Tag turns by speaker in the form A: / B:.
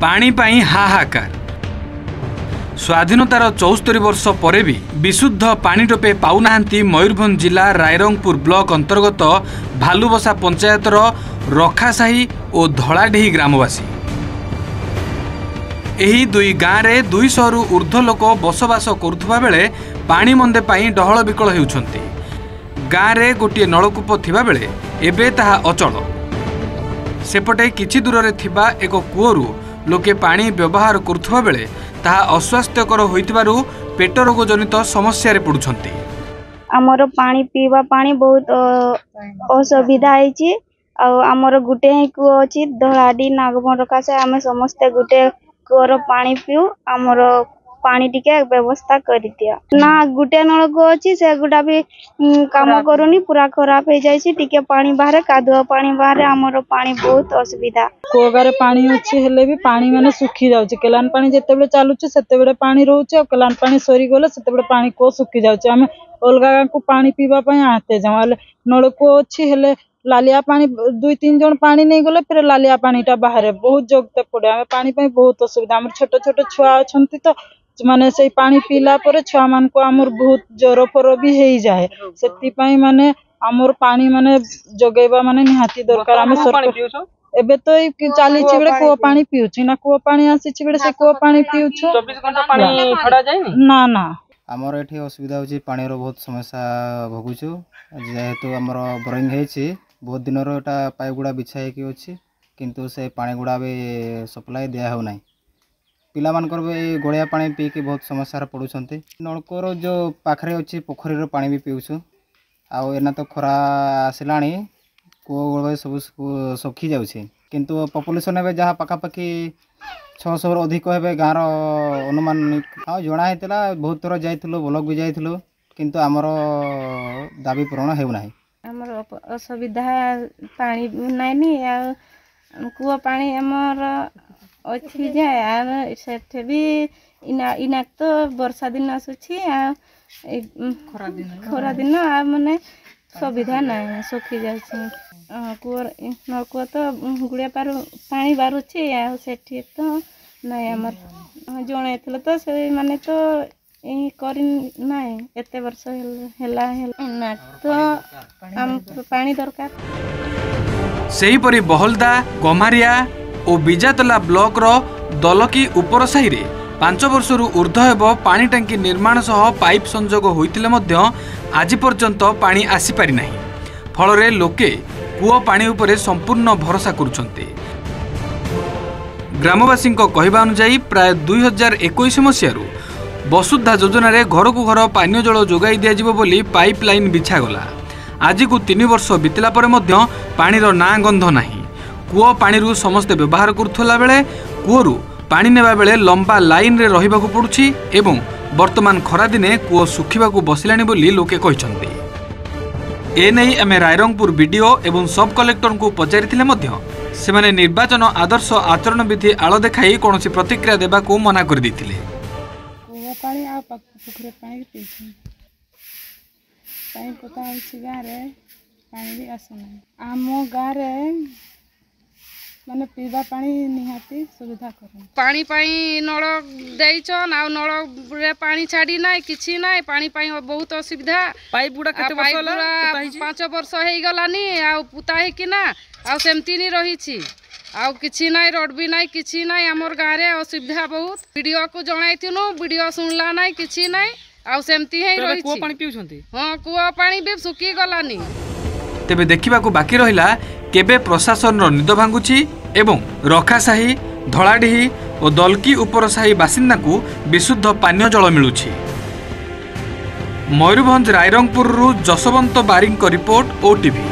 A: पानी पाई हाहाकार। स्वाधीनतार 74 वर्ष पर भी विशुद्ध पानी टोपे पाउनाहांती मयूरभंज जिला रायरंगपुर ब्लॉक अंतर्गत भालुबसा पंचायतर रखासाही और धलाडीही ग्रामवासी। एही दुई गाँव में 200 रु ऊर्ध्व लोक बसवास करुवा बेले पानी मंदे पाई डहल विकल होउछंती। गाँव में गोटे नलकूप थिबा बेले एबे ताहा अचल। सेपटे किछि दूर रे थिबा एक कूअरु लोके पानी व्यवहार करुवा बेले ताहा अस्वास्थ्यकर होइतिबारु पेट रोग जनित समस्या रे पडुछंती।
B: हमर पानी पीवा पानी बहुत असुविधा होइछि। आमर गुटे ही कूଅ अछि धलाडी नागमरका से आमे समस्त गुटे कूअर पानी पिउ। आमर पानी टिके व्यवस्था करि दिया ना। गुटे नलकूप अछि से गुडा भी काम करूनी, पूरा खराब हो जाइछि। टिके पानी बाहर कादुआ पानी बाहर आमर पानी बहुत असुविधा।
C: कोगारे पानी अछि हेले भी पानी माने सुखी जाउछि। केलान पानी जेतेबेले चालुछि सेतेबेले पानी रहउछि और केलान पानी सरी गले सेतेबेले पानी को सुखी जाउछि। आमे अलगा को पानी पीवा पई आते जाले नलकूप अछि हेले लालिया पानी 2-3 जन पानी नहीं गले फिर लालिया पानीटा बाहर बहुत जगते पड़े। आमे पानी पई बहुत असुविधा। हमर छोट छोट छुआ अछंती तो माने से पानी पीला पर छुआ मान को हमर बहुत ज्वर फर भी हेई जाए। सेति पई माने हमर पानी माने जगेबा माने निहाती दरकार। आमे सरकार एबे तो चाली बेले कूଅ पानी पिउछि ना, कूଅ पानी आसी बेले से कूଅ पानी पिउछु।
D: 24 घंटा पानी छड़ा जायनी
C: ना ना।
D: हमर एठी असुविधा होछि, पानी रो बहुत समस्या भोगुछु। जेहेतु हमर बोरिंग हेछि बहुत दिन रो एटा पाइप गुडा बिछाई कि अछि किंतु से पानी गुडा भी सप्लाई दिया हो नाही। पिला मानकर भी गोड़िया पानी पी के बहुत समस्या पड़ुछंती। नलकोर जो पाखरे अछि पोखरी रो पानी भी पिउछु। आ एना तो खरा आसिलाणी कूଅ सब सुखी जाउछि किंतु पॉपुलेशन एबे जहाँ पाखापाखि 600 रु अधिक हेबे गाँव अनुमान। हाँ जना हेतला बहुत थोर जाइथिलु, ब्लॉक भी जाइथिलु किंतु हमर दाबी पूर्ण हेउ नाही।
E: हमर असुविधा पानी नाइनी आ कूଅ पानी हमर अछि जे आ सेठे भी इना तो वर्षा दिन आसुछि आ खरा दिन आ माने सुविधा नाही सुखी जाइछि। नलकूप तो गुड़िया पानी बारुछि आ सेठी तो नाही। हमर जणे थिले तो से माने तो करि नाही एते वर्ष हेला ना तो हम पानी दरकार।
A: सेही परी बहलदा गमारिया और बिजातला ब्लॉक रो दलकी उपर साही रे 5 वर्ष रु ऊर्ध्व हेबो पानी टांकी निर्माण सह पाइप संजोग होइतिले मध्य आज पर्यंत पानी आसी पारि नाही। फल रे लोके कूଅ पानी उपरे संपूर्ण भरोसा करुछंती। ग्रामवासी कहवा अनुसार प्राय 2021 मसीहारू वसुधा योजना रे घर को घर पानीय जल जोगाई दिया बोली पाइप लाइन बिछागला। आज को 3 वर्ष बीतला पर मध्य पानीर ना गंध नाही। कूଅ पानी रू समस्ते व्यवहार करुथला बेले कूअरु पानी नेबा बेले लंबा लाइन रे रहिबाकू पड़ुछि एवं वर्तमान खरा दिने कूଅ सुखिबाकू बसिलानी बोली लोके कहिसंती। ए नै आमे रायरंगपुर बीडीओ एवं सब कलेक्टर को पचारिथिले मध्य सेमाने निर्वाचन आदर्श आचरण विधि आळ देखाई कोनोसी प्रतिक्रिया देबाकू मना कर दिथिले।
C: कूଅ पानी आ पोखरे पानी पीछि पानी पता अछि गाँ रे पानी भी आसना। आमो गाँ रे माने पीवा पानी निहाती सुविधा करन।
F: पानी पाई नल देइछन आ नल रे पानी छाड़ी नाही किछि नाही। पानी पाई बहुत असुविधा।
D: पाइप गुडा केते वर्ष होला?
F: 5 वर्ष हेई गलानी आ पुता हे कि ना आ सेमती नि रहिछि आ किछि नाही। रोड भी नाही किछि नाही। हमर गाँ रे असुविधा बहुत। वीडियो को जणाइथिनु वीडियो सुनला नाही किछि नाही आ सेमती हे रहिछि।
D: कूଅ पानी पिउछंती?
F: हां कूଅ पानी भी सुखी गलानी।
A: तेबे देखिबाकू बाकी रहिला केबे प्रशासन रो निद भांगुछि एवं रखासाही धलाडीही और दलकी उपर साही बासिंदा को विशुद्ध पानीय जल मिलुछि। मयूरभंज रायरंगपुर रु जसवंत बारिंग रिपोर्ट ओटीवी।